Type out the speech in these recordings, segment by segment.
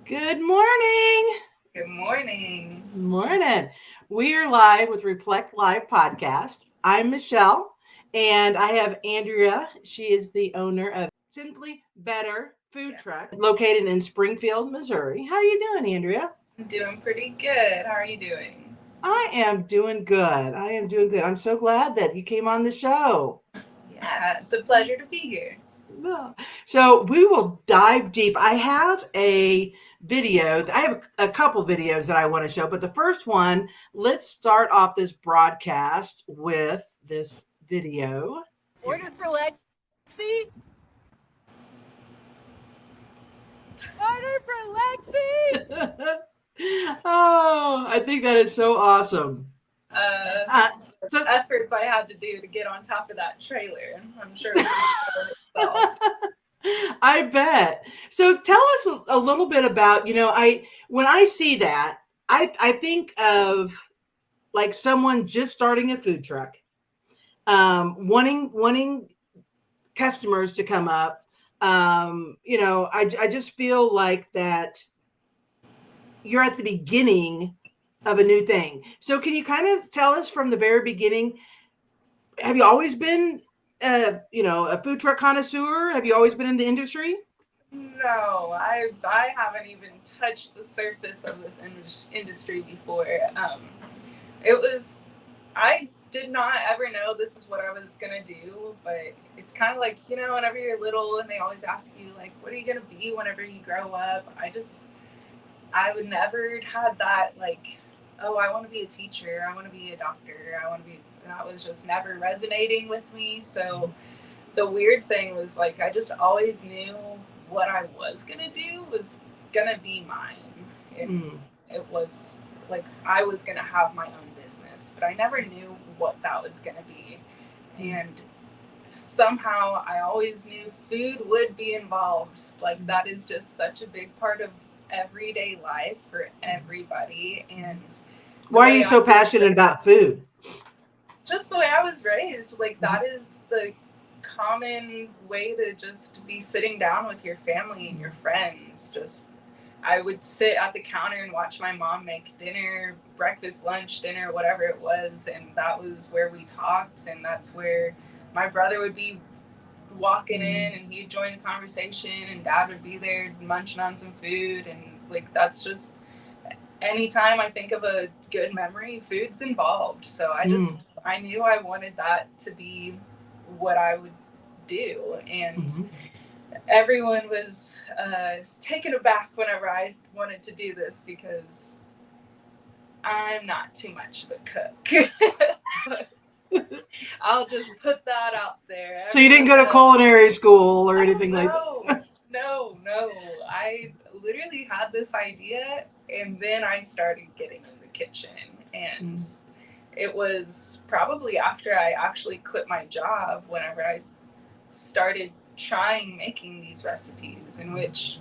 Good morning. Good morning. Morning. We are live with Reflect Live podcast. I'm Michelle and I have Andrea. She is the owner of Simply Better Food Yeah, Truck located in Springfield, Missouri. How are you doing, Andrea? I'm doing pretty good. How are you doing? I am doing good. I am doing good. I'm so glad that you came on the show. Yeah, it's a pleasure to be here. No. So we will dive deep. I have a video. I have a couple videos that I want to show, but the first one, let's start off this broadcast with this video. Order for Lexi. Order for Lexi. Oh, I think that is so awesome. Uh, Uh, so Efforts I had to do to get on top of that trailer. I'm sure it was itself. I bet. So tell us a little bit about, I when I see that, I think of like someone just starting a food truck, wanting customers to come up. I just feel like that you're at the beginning of a new thing. So can you kind of tell us from the very beginning? Have you always been, a food truck connoisseur? Have you always been in the industry? No, I haven't even touched the surface of this industry before. It was I did not ever know this is what I was gonna do, but it's kind of like whenever you're little and they always ask you like, what are you gonna be whenever you grow up? I would never had that like, oh, I want to be a teacher, I want to be a doctor, I want to be. That was just never resonating with me. So the weird thing was like I just always knew what I was gonna do was gonna be mine. It, Mm. it was like I was gonna have my own business, but I never knew what that was gonna be. And somehow I always knew food would be involved. Like that is just such a big part of everyday life for everybody. And the Why are way you I so was passionate about food? just the way I was raised, like that is the common way to just be sitting down with your family and your friends. Just I would sit at the counter and watch my mom make dinner, breakfast, lunch, dinner, whatever it was, and that was where we talked, and that's where my brother would be walking in and he'd join the conversation and dad would be there munching on some food, and like that's just anytime I think of a good memory, food's involved. So Mm. I knew I wanted that to be what I would do. And Mhm. everyone was taken aback whenever I wanted to do this because I'm not too much of a cook. But I'll just put that out there. So you didn't Everyone go to knows. culinary school or Oh anything like no, that? no. I literally had this idea, and then I started getting in the kitchen, and it was probably after I actually quit my job whenever I started trying making these recipes, in which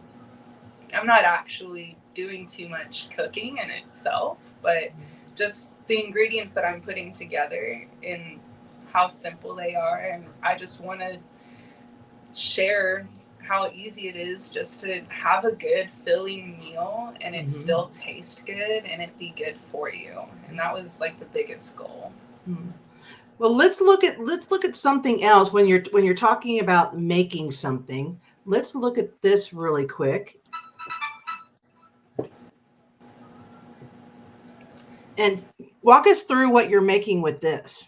I'm not actually doing too much cooking in itself, but just the ingredients that I'm putting together and how simple they are, and I just want to share how easy it is just to have a good filling meal and it Mhm. still taste good and it be good for you. And that was like the biggest goal. Mhm. Well, let's look at something else when you're talking about making something. Let's look at this really quick and walk us through what you're making with this.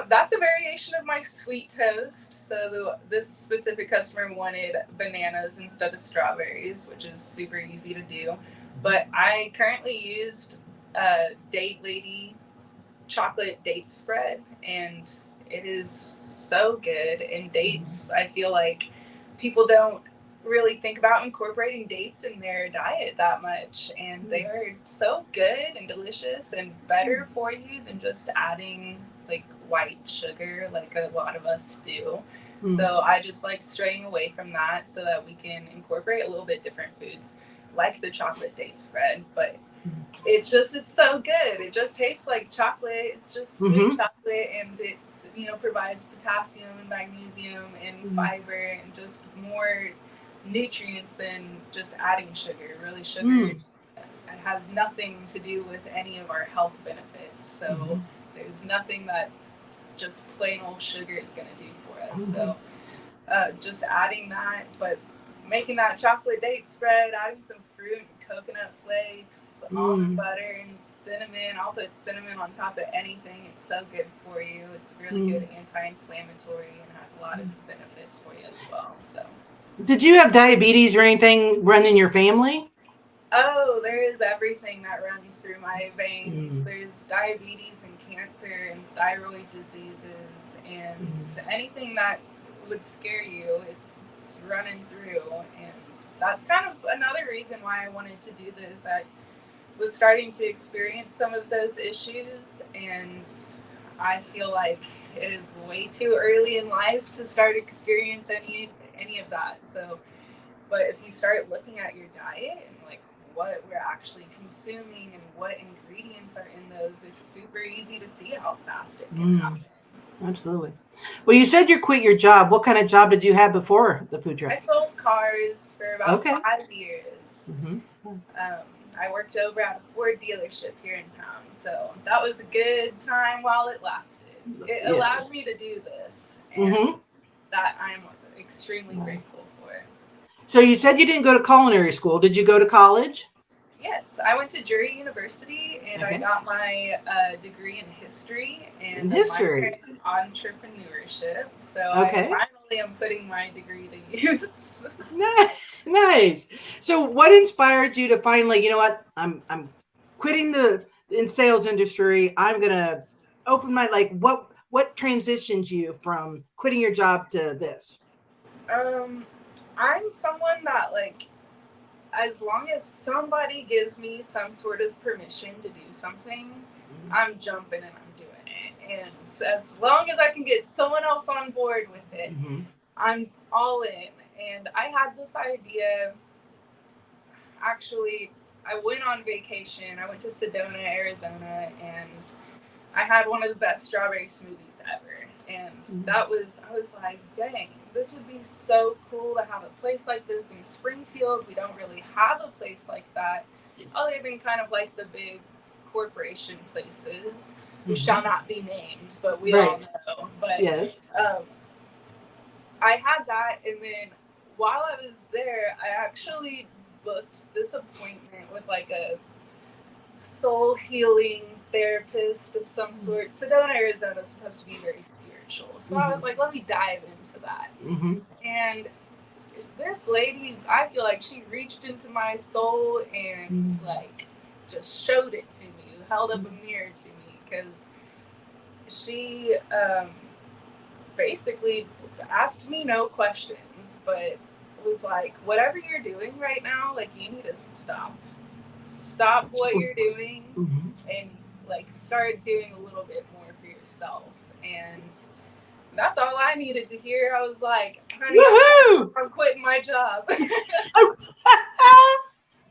That's a variation of my sweet toast. So this specific customer wanted bananas instead of strawberries, which is super easy to do. But I currently used Date Lady chocolate date spread, and it is so good. And dates, I feel like people don't really think about incorporating dates in their diet that much, and they are so good and delicious and better for you than just adding like white sugar like a lot of us do. Mm. So I just like straying away from that so that we can incorporate a little bit different foods like the chocolate date spread, but it's so good. It just tastes like chocolate. It's just sweet Mm-hmm. chocolate, and it's provides potassium and magnesium and fiber and just more nutrients than just adding sugar. Really, sugar has nothing to do with any of our health benefits. So there's nothing that just plain old sugar is going to do for us. So just adding that, but making that chocolate date spread, adding some fruit and coconut flakes, almond butter, and cinnamon. I'll put cinnamon on top of anything. It's so good for you. It's really good anti-inflammatory and has a lot of benefits for you as well. So, did you have diabetes or anything run in your family? oh, there is everything that runs through my veins. There's diabetes and cancer and thyroid diseases and anything that would scare you. It's running through, and that's kind of another reason why I wanted to do this. I was starting to experience some of those issues, and I feel like it is way too early in life to start experience any of that. So, but if you start looking at your diet and like what we're actually consuming and what ingredients are in those, it's super easy to see how fast it can happen. Absolutely. Well, you said you quit your job. What kind of job did you have before the food truck? I sold cars for about 5 years. I worked over at a Ford dealership here in town, so that was a good time while it lasted. It allowed me to do this, and that I'm extremely grateful for. So you said you didn't go to culinary school. Did you go to college? Yes, I went to Drury University, and I got my degree in history and a minor in entrepreneurship. So I finally am putting my degree to use. Nice. So what inspired you to finally, you know what, I'm quitting in sales industry. I'm gonna open my, like, what transitions you from quitting your job to this? I'm someone that, like, as long as somebody gives me some sort of permission to do something, I'm jumping and I'm doing it. And as long as I can get someone else on board with it, I'm all in. And I had this idea. Actually, I went on vacation. I went to Sedona, Arizona, and I had one of the best strawberry smoothies ever. And I was like, dang, this would be so cool to have a place like this in Springfield. We don't really have a place like that, other than kind of like the big corporation places, who shall not be named, but we all know. But I had that, and then while I was there, I actually booked this appointment with like a soul healing therapist of some sort. Sedona, Arizona is supposed to be very spiritual. So I was like, let me dive into that. And this lady, I feel like she reached into my soul and like just showed it to me, held up a mirror to me, because she basically asked me no questions, but was like, whatever you're doing right now, like, you need to stop what you're doing and like start doing a little bit more for yourself. And that's all I needed to hear. I was like, honey, I'm quitting my job.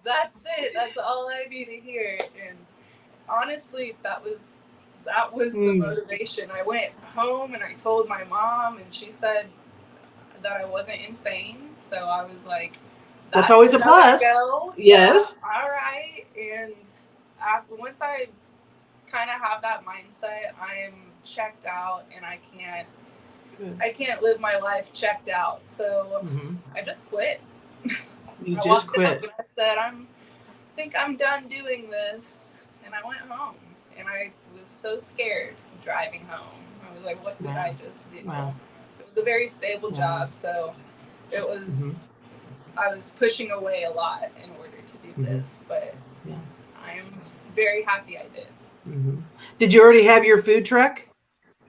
That's it. That's all I need to hear. And honestly, that was the motivation. I went home and I told my mom, and she said that I wasn't insane. So I was like, that's always a plus. Go. Yes. Yeah, all right. And once I kind of have that mindset, I am checked out, and I can't live my life checked out. So I just quit. You just quit. And I said, I think I'm done doing this. And I went home, and I was so scared driving home. I was like, what did I just do? It was a very stable job. So it was, I was pushing away a lot in order to do this, but I'm very happy I did. Did you already have your food truck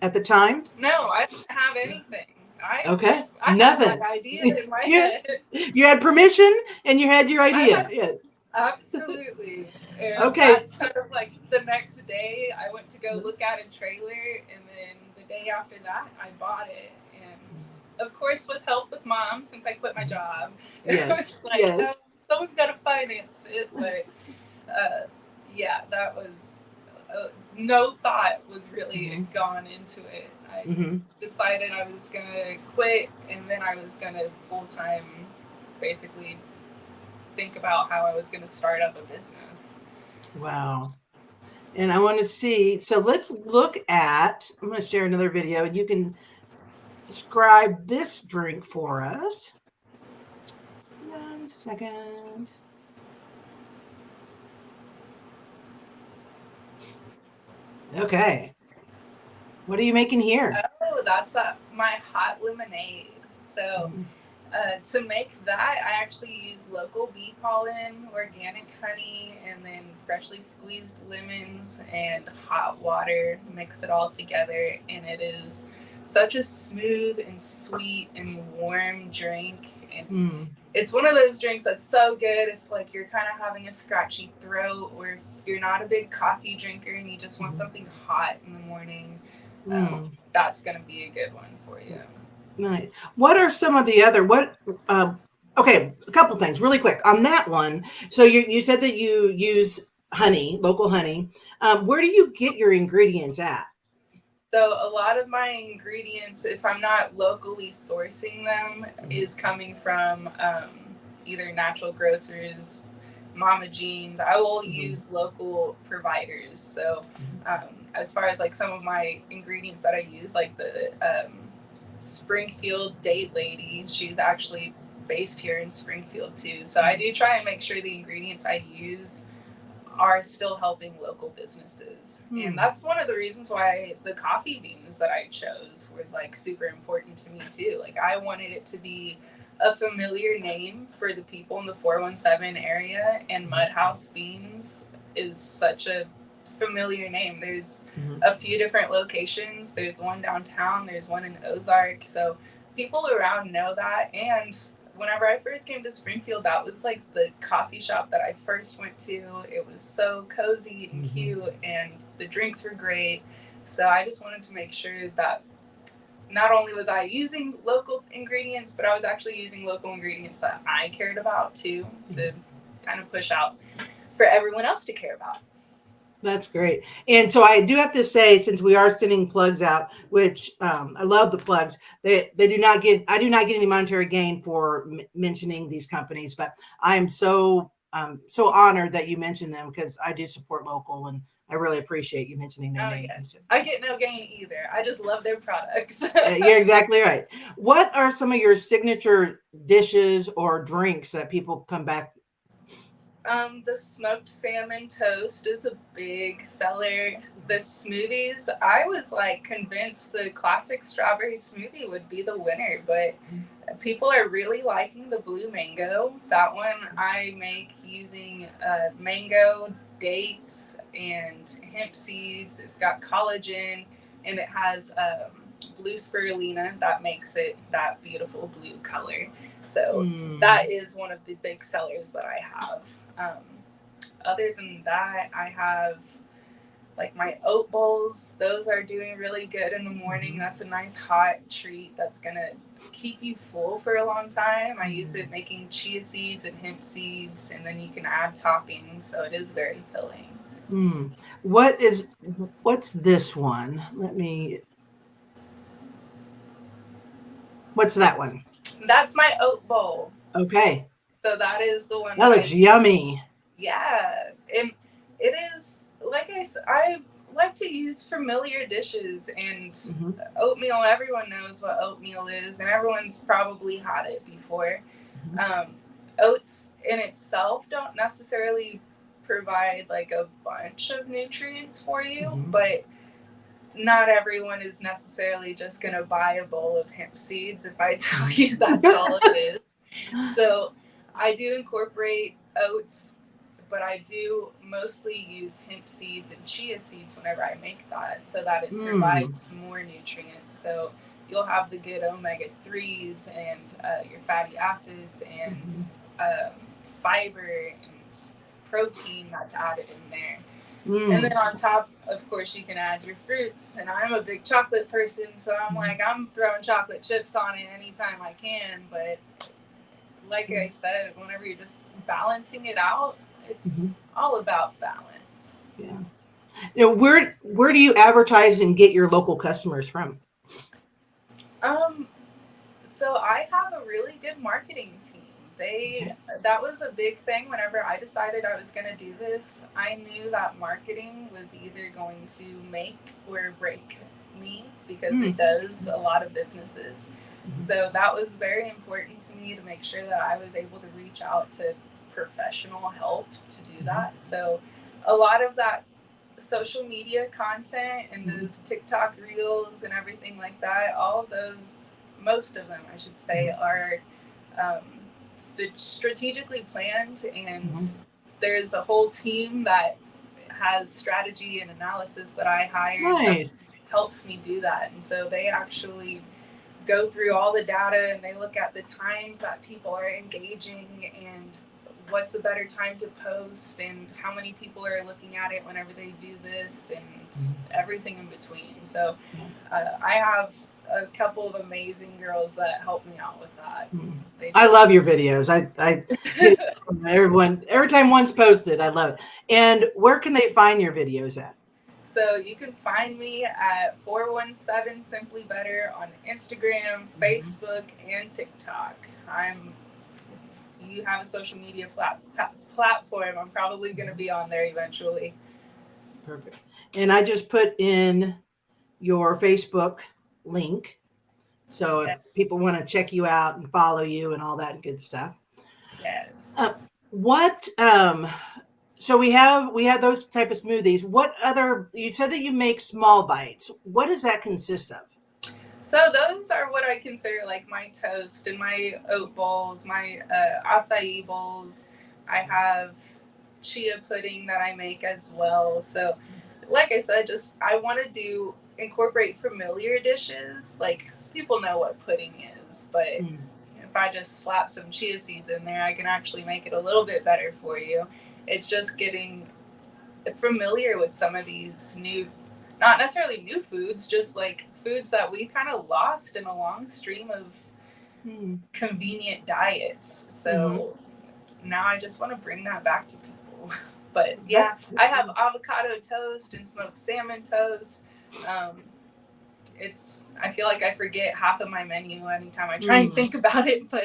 at the time? No, I didn't have anything. I Nothing. had my idea in my head. You had permission and you had your idea. Yes. Absolutely. And that's kind of like the next day I went to go look at a trailer, and then the day after that I bought it. And of course, with help with mom, since I quit my job, it was like, no, someone's got to finance it. But that was no thought was really gone into it. I decided I was gonna quit, and then I was gonna full-time basically think about how I was going to start up a business. Wow. And I want to see, so let's look at, I'm going to share another video and you can describe this drink for us. 1 second. Okay. What are you making here? Oh, that's my hot lemonade. So to make that, I actually use local bee pollen, organic honey, and then freshly squeezed lemons and hot water. Mix it all together, and it is such a smooth and sweet and warm drink. And it's one of those drinks that's so good if like you're kind of having a scratchy throat, or if you're not a big coffee drinker and you just want something hot in the morning. That's going to be a good one for you. Nice. What are some of the other, okay, a couple things really quick on that one. So you said that you use honey, local honey. Where do you get your ingredients at? So a lot of my ingredients, if I'm not locally sourcing them, is coming from either natural grocers, Mama Jeans. I will use local providers. So as far as like some of my ingredients that I use, like the Springfield date lady, she's actually based here in Springfield too. So I do try and make sure the ingredients I use are still helping local businesses. And that's one of the reasons why the coffee beans that I chose was like super important to me too. Like I wanted it to be a familiar name for the people in the 417 area, and Mudhouse Beans is such a familiar name. There's a few different locations. There's one downtown, there's one in Ozark. So people around know that. And whenever I first came to Springfield, that was like the coffee shop that I first went to. It was so cozy and cute, and the drinks were great. So I just wanted to make sure that not only was I using local ingredients, but I was actually using local ingredients that I cared about too, to kind of push out for everyone else to care about. That's great. And so I do have to say, since we are sending plugs out, which I love the plugs, I do not get any monetary gain for mentioning these companies, but I'm so honored that you mentioned them, because I do support local and I really appreciate you mentioning their names. Yes. I get no gain either. I just love their products. You're exactly right. What are some of your signature dishes or drinks that people come back? The smoked salmon toast is a big seller. The smoothies, I was like convinced the classic strawberry smoothie would be the winner, but people are really liking the blue mango. That one I make using mango, dates, and hemp seeds. It's got collagen, and it has blue spirulina that makes it that beautiful blue color. So that is one of the big sellers that I have. Other than that, I have like my oat bowls. Those are doing really good in the morning. That's a nice hot treat that's going to keep you full for a long time. I use it making chia seeds and hemp seeds, and then you can add toppings. So it is very filling. What's this one? What's that one? That's my oat bowl. Okay. So that is the one. That looks yummy. Yeah. And it is, like I said, I like to use familiar dishes, and oatmeal, everyone knows what oatmeal is, and everyone's probably had it before. Oats in itself don't necessarily provide like a bunch of nutrients for you, but not everyone is necessarily just going to buy a bowl of hemp seeds if I tell you that's all it is. So I do incorporate oats, but I do mostly use hemp seeds and chia seeds whenever I make that, so that it provides more nutrients. So you'll have the good omega-3s and your fatty acids and fiber and protein that's added in there. And then on top, of course, you can add your fruits. And I'm a big chocolate person, so I'm throwing chocolate chips on it anytime I can. But like I said, whenever you're just balancing it out, it's all about balance. Yeah. Where do you advertise and get your local customers from? So I have a really good marketing team. That was a big thing whenever I decided I was going to do this. I knew that marketing was either going to make or break me, because it does a lot of businesses. So that was very important to me, to make sure that I was able to reach out to professional help to do that. So a lot of that social media content and those TikTok reels and everything like that, all of those, most of them, I should say, are strategically planned, and there's a whole team that has strategy and analysis that I hired that helps me do that. And so they actually go through all the data, and they look at the times that people are engaging, and what's a better time to post, and how many people are looking at it whenever they do this, and everything in between. So I have a couple of amazing girls that help me out with that. I love your videos. I everyone, every time one's posted, I love it. And where can they find your videos at? So you can find me at 417 Simply Better on Instagram, Facebook, and TikTok. If you have a social media platform, I'm probably going to be on there eventually. Perfect. And I just put in your Facebook link, so if people want to check you out and follow you and all that good stuff. Yes. So we have those type of smoothies. What other, you said that you make small bites. What does that consist of? So those are what I consider like my toast and my oat bowls, my acai bowls. I have chia pudding that I make as well. So like I said, I want to incorporate familiar dishes. Like, people know what pudding is, but if I just slap some chia seeds in there, I can actually make it a little bit better for you. It's just getting familiar with some of these not necessarily new foods, just like foods that we kind of lost in a long stream of convenient diets. So now I just want to bring that back to people. But yeah, I have avocado toast and smoked salmon toast. I feel like I forget half of my menu anytime I try and think about it, but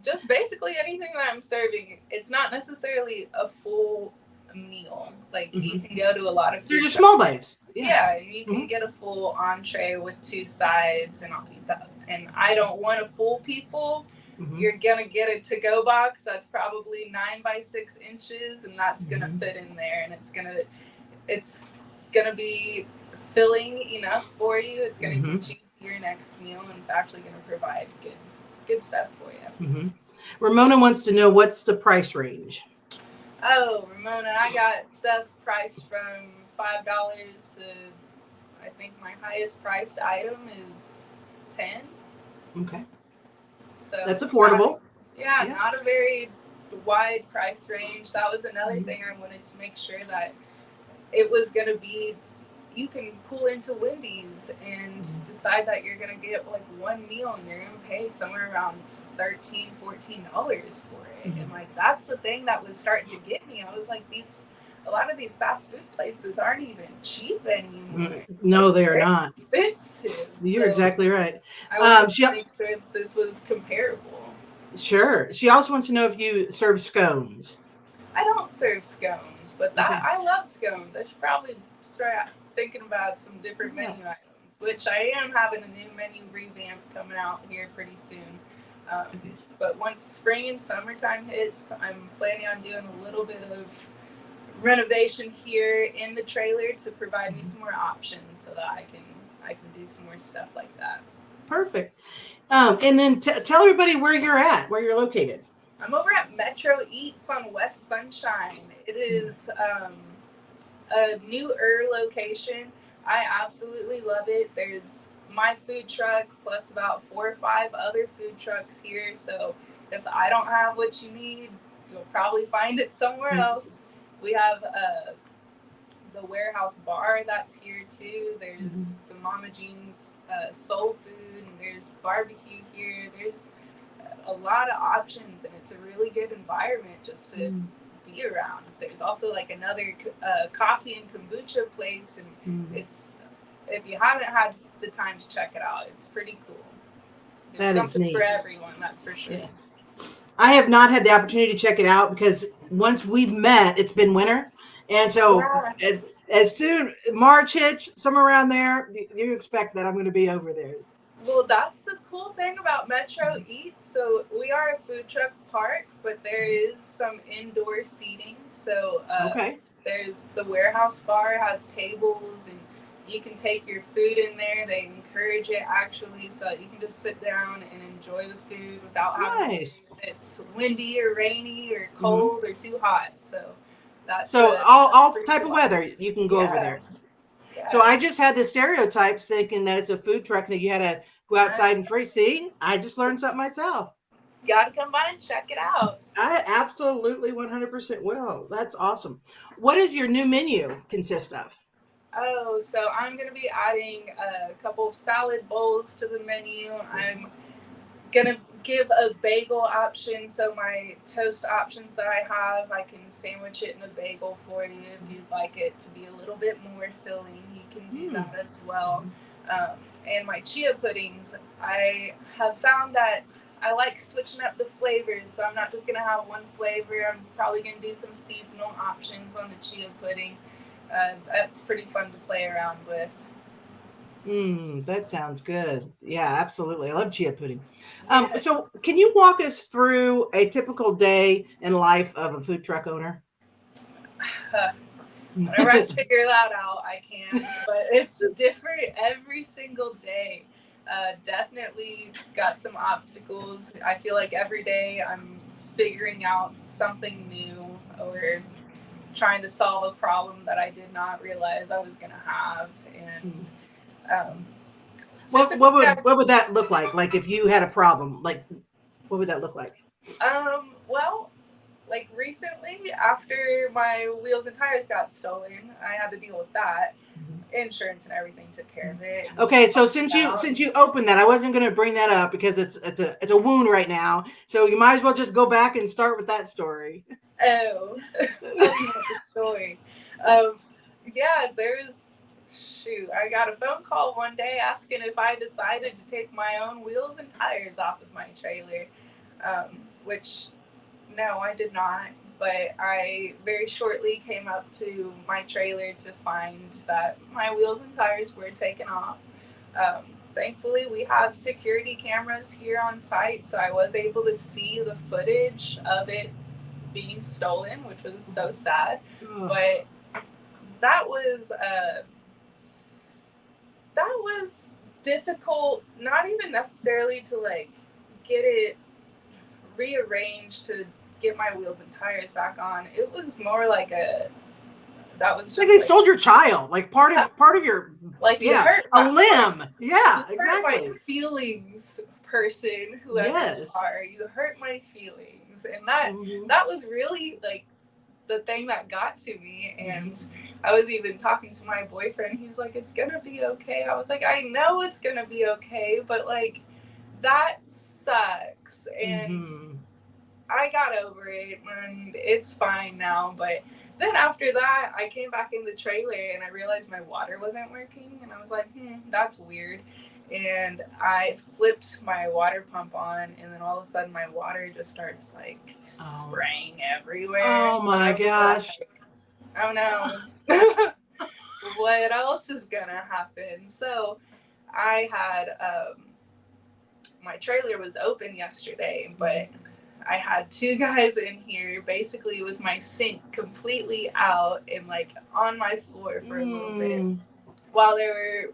just basically anything that I'm serving, it's not necessarily a full meal. Like, you can go to a lot of food. They're just small bites. Yeah, and you can get a full entree with 2 sides, and I don't want to fool people. You're gonna get a to-go box that's probably 9 by 6 inches, and that's gonna fit in there, and it's gonna be filling enough for you. It's gonna get you to your next meal, and it's actually gonna provide good stuff for you. Ramona wants to know, what's the price range? Oh, Ramona, I got stuff priced from $5 to, I think my highest priced item is 10. Okay. So that's affordable. Not a very wide price range. That was another thing I wanted to make sure that it was going to be, you can pull into Wendy's and decide that you're going to get like one meal, and you're going to pay somewhere around $13, $14 for it. And like, that's the thing that was starting to get me. I was like, a lot of these fast food places aren't even cheap anymore. No, they're not. Expensive. You're exactly right. I wanted to make sure this was comparable. Sure. She also wants to know if you serve scones. I don't serve scones, but I love scones. I should probably start thinking about some different menu items, which I am having a new menu revamp coming out here pretty soon. But once spring and summertime hits, I'm planning on doing a little bit of renovation here in the trailer to provide me some more options, so that I can do some more stuff like that. Perfect. And then tell everybody where you're located. I'm over at Metro Eats on West Sunshine. It is a newer location. I absolutely love it. There's my food truck plus about 4 or 5 other food trucks here. So if I don't have what you need, you'll probably find it somewhere else. We have the Warehouse Bar that's here too. There's the Mama Jean's Soul Food, and there's barbecue here. There's a lot of options, and it's a really good environment just to be around. There's also like another coffee and kombucha place, and it's, if you haven't had the time to check it out, it's pretty cool. There's something for everyone, that's for sure. Yes. I have not had the opportunity to check it out because once we've met, it's been winter. And so Yeah. as soon March hits, somewhere around there, you expect that I'm going to be over there. Well, that's the cool thing about Metro Eats. So we are a food truck park, but there is some indoor seating. So Okay. there's the warehouse bar has tables, and you can take your food in there. They encourage it actually, so that you can just sit down and enjoy the food without having to Nice. if it's windy or rainy or Mhm. cold or too hot. So that's So a all pretty type of cool weather, option. you can go over Yeah, there. So yeah. I just had this stereotype thinking that it's a food truck that you had to go outside and free. See, I just learned something myself. Gotta come by and check it out. I absolutely 100% will. That's awesome. What does your new menu consist of? Oh, so I'm going to be adding a couple of salad bowls to the menu. I'm going to give a bagel option. So my toast options that I have, I can sandwich it in a bagel for you. If you'd like it to be a little bit more filling, you can do that as well. And my chia puddings, I have found that I like switching up the flavors. So I'm not just going to have one flavor. I'm probably going to do some seasonal options on the chia pudding. That's pretty fun to play around with. That sounds good. Yeah, absolutely. I love chia pudding. Yeah. So can you walk us through a typical day in life of a food truck owner? Whenever I figure that out, I can. But it's different every single day. Definitely, it's got some obstacles. I feel like every day I'm figuring out something new or trying to solve a problem that I did not realize I was going to have. And um, What would that look like? Like if you had a problem, like what would that look like? well, like recently, after my wheels and tires got stolen, I had to deal with that. Insurance and everything took care of it. Okay, so since you opened that, I wasn't going to bring that up because it's a wound right now. So you might as well just go back and start with that story. Oh, tell me the story. Um, yeah, I got a phone call one day asking if I decided to take my own wheels and tires off of my trailer, which no, I did not. But I very shortly came up to my trailer to find that my wheels and tires were taken off. Um, Thankfully, we have security cameras here on site, so I was able to see the footage of it being stolen, which was so sad. Ugh. But that was uh, that was difficult. Not even necessarily to like get it rearranged to get my wheels and tires back on. It was more like that was Like just they like stole your child, like part of your like you yeah, hurt a my limb. Yeah, you hurt my exactly. feelings, person, whoever you Yes. are. You hurt my feelings, and Mhm. that was really like the thing that got to me. And I was even talking to my boyfriend. He's like, "It's gonna be okay." I was like, "I know it's gonna be okay, but like that sucks." And Mhm. I got over it and it's fine now. But then after that, I came back in the trailer and I realized my water wasn't working. And I was like, that's weird. And I flipped my water pump on, and then all of a sudden, my water just starts like spraying everywhere. Oh So my I was like, gosh. oh no, what else is gonna happen? So I had my trailer was open yesterday, but I had two guys in here basically with my sink completely out and like on my floor for a little bit while they were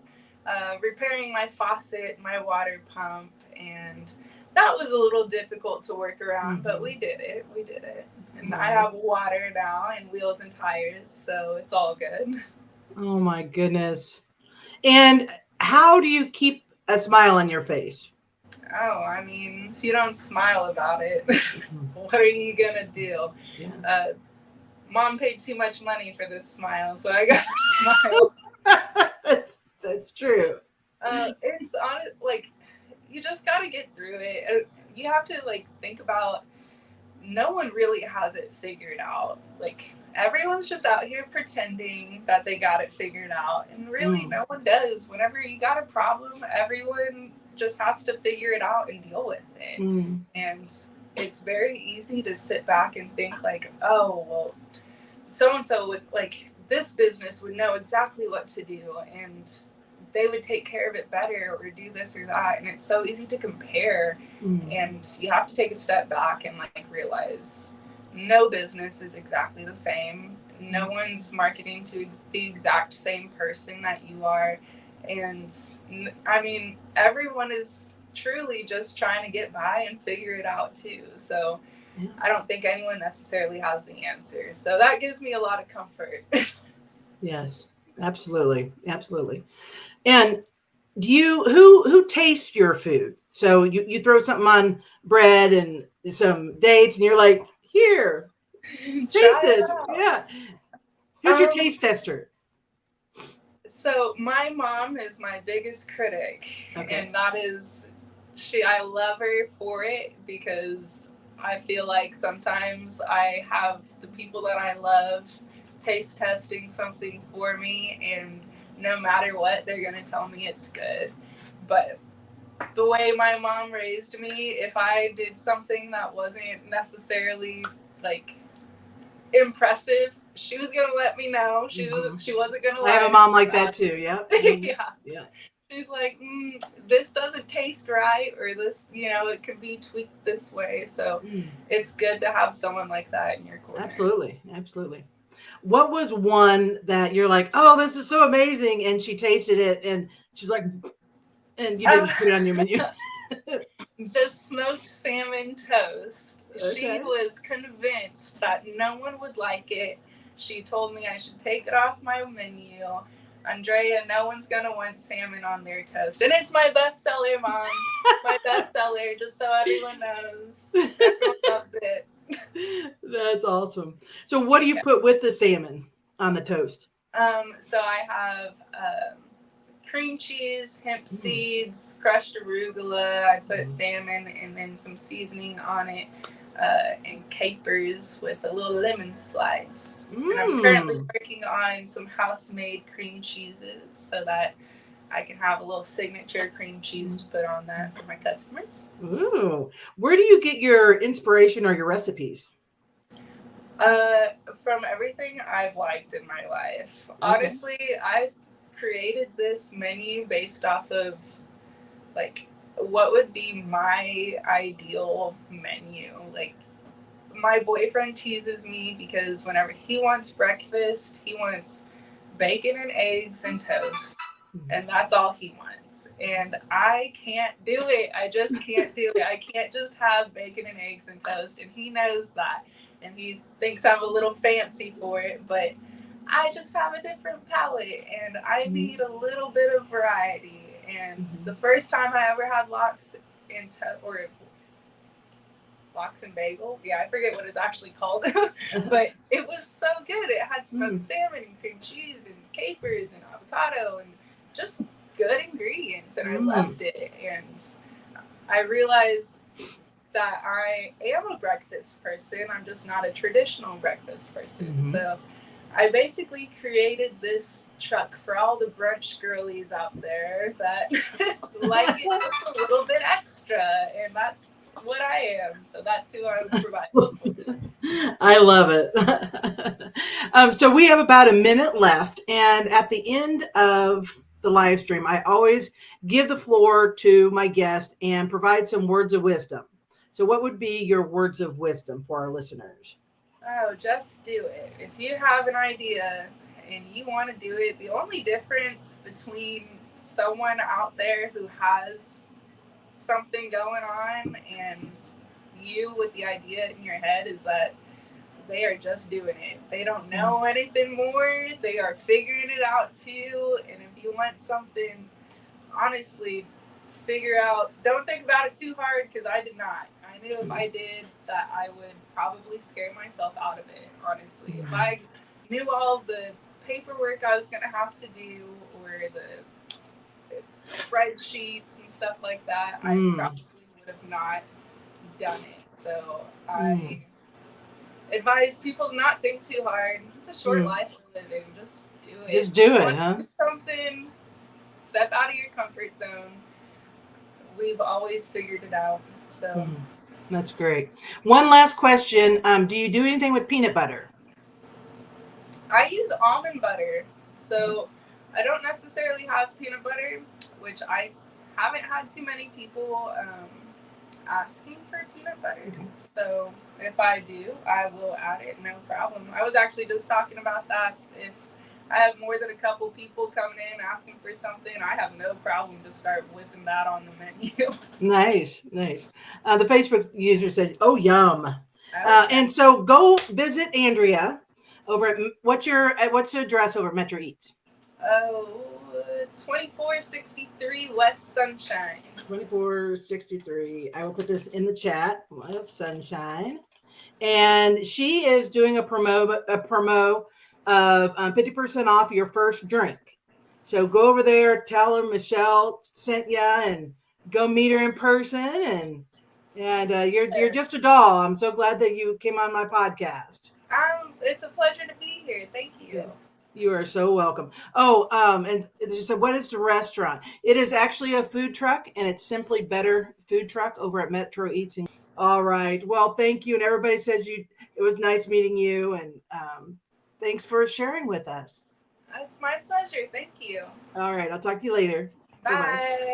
repairing my faucet, my water pump, and that was a little difficult to work around, but we did it. We did it. And I have water now and wheels and tires, so it's all good. Oh my goodness. And how do you keep a smile on your face? Oh, I mean, if you don't smile about it, what are you gonna do? Yeah. Mom paid too much money for this smile, so I got to smile. That's true. It's on like you just got to get through it. You have to like think about no one really has it figured out. Like everyone's just out here pretending that they got it figured out, and really no one does. Whenever you got a problem, everyone just has to figure it out and deal with it. And it's very easy to sit back and think like, oh, well, so-and-so would like this business would know exactly what to do and they would take care of it better or do this or that. And it's so easy to compare. And you have to take a step back and like realize no business is exactly the same. No one's marketing to the exact same person that you are. And I mean, everyone is truly just trying to get by and figure it out too. So I don't think anyone necessarily has the answer. So that gives me a lot of comfort. Yes, absolutely. Absolutely. And do you who tastes your food? So you throw something on bread and some dates and you're like, here, taste Try it this. out. Yeah. Who's your taste tester? So my mom is my biggest critic, and that is I love her for it because I feel like sometimes I have the people that I love taste testing something for me, and no matter what, they're going to tell me it's good. But the way my mom raised me, if I did something that wasn't necessarily like impressive, she was gonna let me know. She wasn't gonna lie. I have a mom like that too. Yeah. Yeah. She's like, this doesn't taste right, or this, it could be tweaked this way. So it's good to have someone like that in your corner. Absolutely. What was one that you're like, oh, this is so amazing, and she tasted it and she's like, and you didn't put it on your menu? The smoked salmon toast. She was convinced that no one would like it. She told me I should take it off my menu. Andrea, no one's going to want salmon on their toast. And it's my bestseller, Mom. My bestseller, just so everyone knows. Everyone loves it. That's awesome. So what do you put with the salmon on the toast? So I have cream cheese, hemp seeds, crushed arugula. I put salmon and then some seasoning on it, and capers with a little lemon slice. And I'm currently working on some house-made cream cheeses so that I can have a little signature cream cheese to put on that for my customers. Ooh. Where do you get your inspiration or your recipes? From everything I've liked in my life. Honestly, I created this menu based off of like what would be my ideal menu. Like my boyfriend teases me because whenever he wants breakfast, he wants bacon and eggs and toast. And that's all he wants. And I can't do it. I just can't do it. I can't just have bacon and eggs and toast. And he knows that. And he thinks I'm a little fancy for it. But I just have a different palate. And I need a little bit of variety. And the first time I ever had lox and bagel. Yeah, I forget what it's actually called. But it was so good. It had smoked salmon and cream cheese and capers and avocado and just good ingredients, and I loved it. And I realized that I am a breakfast person. I'm just not a traditional breakfast person. So I basically created this truck for all the brunch girlies out there that like it just a little bit extra, and that's what I am. So that's who I'm providing. I love it. So we have about a minute left, and at the end of the live stream, I always give the floor to my guest and provide some words of wisdom. So what would be your words of wisdom for our listeners? Oh, just do it. If you have an idea and you want to do it, the only difference between someone out there who has something going on and you with the idea in your head is that they are just doing it. They don't know anything more. They are figuring it out too. And if you want something, honestly, don't think about it too hard, because I did not. I knew if I did that I would probably scare myself out of it, honestly. If I knew all the paperwork I was going to have to do, or the spreadsheets and stuff like that, I probably would have not done it. So I advise people to not think too hard. It's a short life we're living. Just do it. Just do it, huh? Do something. Step out of your comfort zone. We've always figured it out. So That's great. One last question. Do you do anything with peanut butter? I use almond butter, so I don't necessarily have peanut butter, which I haven't had too many people asking for peanut butter. Okay. So if I do, I will add it, no problem. I was actually just talking about that. If I have more than a couple people coming in asking for something, I have no problem to start whipping that on the menu. Nice. The Facebook user said, "Oh, yum." Okay. And so go visit Andrea over at what's the address over at Metro Eats? 2463 West Sunshine. 2463. I will put this in the chat. West Sunshine. And she is doing a promo of 50% off your first drink. So go over there, tell her Michelle sent you, and go meet her in person. And you're just a doll. I'm so glad that you came on my podcast. It's a pleasure to be here. Thank you. Yes. You are so welcome. Oh, and she said, what is the restaurant? It is actually a food truck, and it's Simply Better Food Truck over at Metro Eats. All right. Well, thank you. And everybody says it was nice meeting you. And thanks for sharing with us. It's my pleasure. Thank you. All right. I'll talk to you later. Bye. Bye-bye.